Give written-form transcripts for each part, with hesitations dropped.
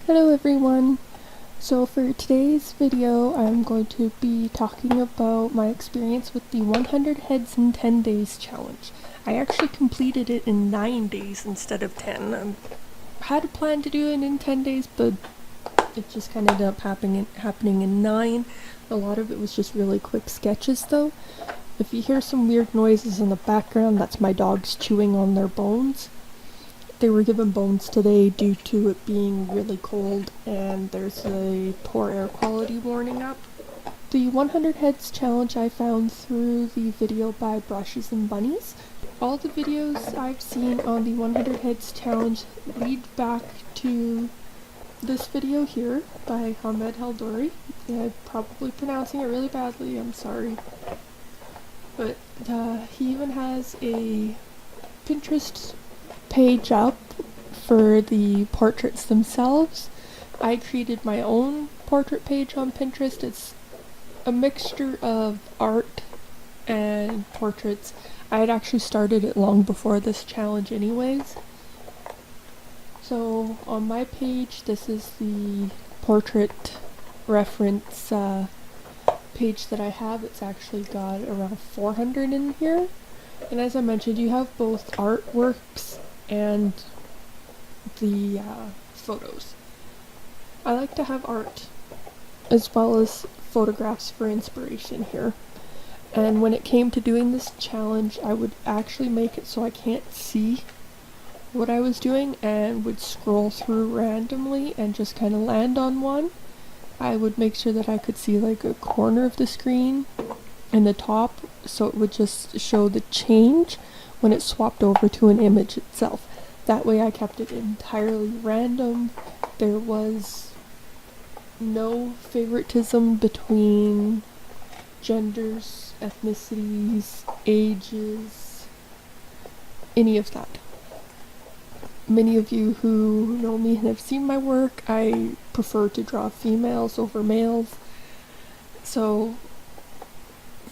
Hello everyone! So for today's video I'm going to be talking about my experience with the 100 heads in 10 days challenge. I actually completed it in 9 days instead of 10. I had a plan to do it in 10 days, but it just kind of ended up happening in 9. A lot of it was just really quick sketches though. If you hear some weird noises in the background, that's my dogs chewing on their bones. They were given bones today due to it being really cold and there's a poor air quality warning up. The 100 heads challenge I found through the video by Brushes and Bunnies. All the videos I've seen on the 100 heads challenge lead back to this video here by Ahmed Aldoori. I'm probably pronouncing it really badly, I'm sorry. But he even has a Pinterest page up for the portraits themselves. I created my own portrait page on Pinterest. It's a mixture of art and portraits. I had actually started it long before this challenge anyways. So on my page, this is the portrait reference page that I have. It's actually got around 400 in here. And as I mentioned, you have both artworks and the photos. I like to have art as well as photographs for inspiration here. And when it came to doing this challenge, I would actually make it so I can't see what I was doing and would scroll through randomly and just kind of land on one. I would make sure that I could see like a corner of the screen in the top, so it would just show the change when it swapped over to an image itself. That way I kept it entirely random. There was no favoritism between genders, ethnicities, ages, any of that. Many of you who know me and have seen my work, I prefer to draw females over males. So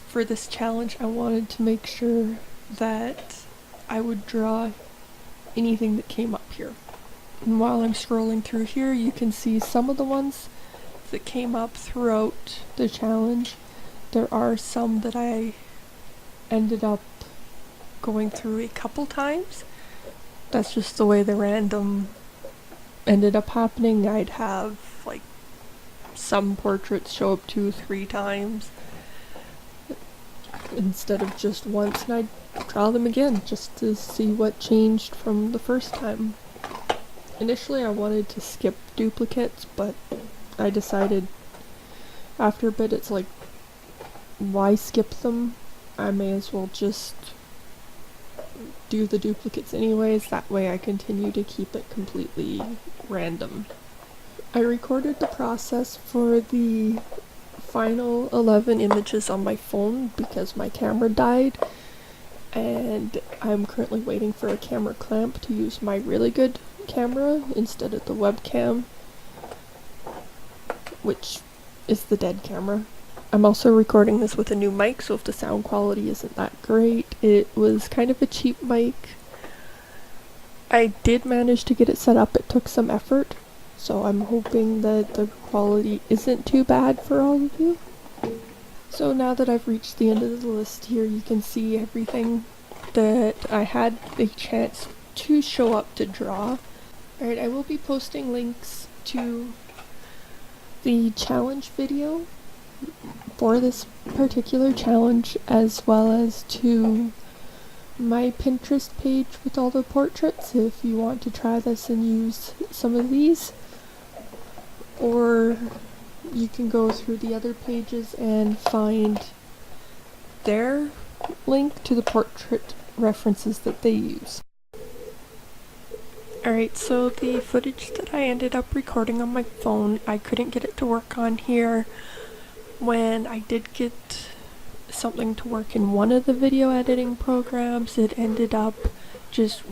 for this challenge, I wanted to make sure that I would draw anything that came up here. And while I'm scrolling through here, you can see some of the ones that came up throughout the challenge. There are some that I ended up going through a couple times. That's just the way the random ended up happening. I'd have like some portraits show up 2-3 times instead of just once, and I'd draw them again just to see what changed from the first time. Initially I wanted to skip duplicates, but I decided after a bit it's like, why skip them? I may as well just do the duplicates anyways, that way I continue to keep it completely random. I recorded the process for the final 11 images on my phone because my camera died, and I'm currently waiting for a camera clamp to use my really good camera instead of the webcam, which is the dead camera. I'm also recording this with a new mic, so if the sound quality isn't that great, it was kind of a cheap mic. I did manage to get it set up, it took some effort, so I'm hoping that the quality isn't too bad for all of you. So now that I've reached the end of the list here, you can see everything that I had a chance to show up to draw. Alright, I will be posting links to the challenge video for this particular challenge, as well as to my Pinterest page with all the portraits if you want to try this and use some of these. Or you can go through the other pages and find their link to the portrait references that they use. Alright, so the footage that I ended up recording on my phone, I couldn't get it to work on here. When I did get something to work in one of the video editing programs, it ended up just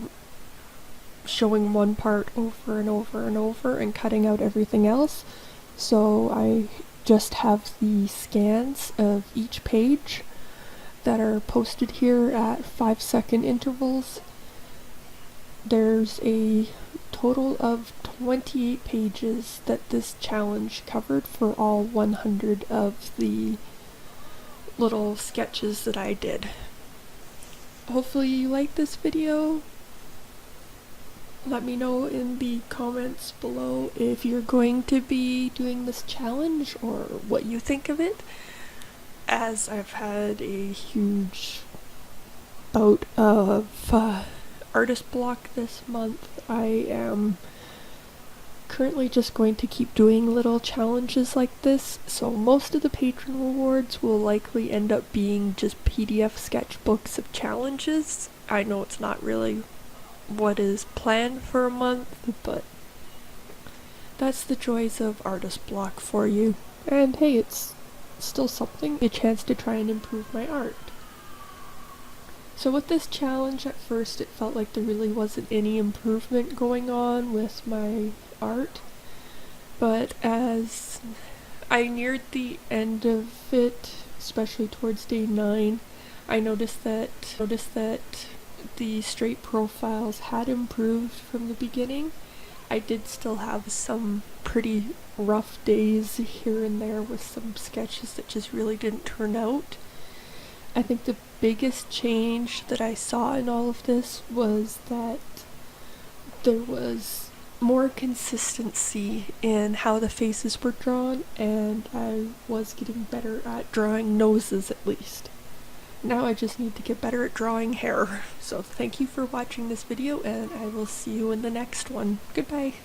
showing one part over and over and over and cutting out everything else. So I just have the scans of each page that are posted here at 5-second intervals. There's a total of 28 pages that this challenge covered for all 100 of the little sketches that I did. Hopefully you liked this video. Let me know in the comments below if you're going to be doing this challenge or what you think of it, as I've had a huge bout of artist block this month. I am currently just going to keep doing little challenges like this, so most of the patron rewards will likely end up being just PDF sketchbooks of challenges. I know it's not really what is planned for a month, but that's the joys of artist block for you. And hey, it's still something, a chance to try and improve my art. So with this challenge, at first it felt like there really wasn't any improvement going on with my art, but as I neared the end of it, especially towards day 9, I noticed that the straight profiles had improved from the beginning. I did still have some pretty rough days here and there with some sketches that just really didn't turn out. I think the biggest change that I saw in all of this was that there was more consistency in how the faces were drawn, and I was getting better at drawing noses at least. Now I just need to get better at drawing hair. So thank you for watching this video, and I will see you in the next one. Goodbye.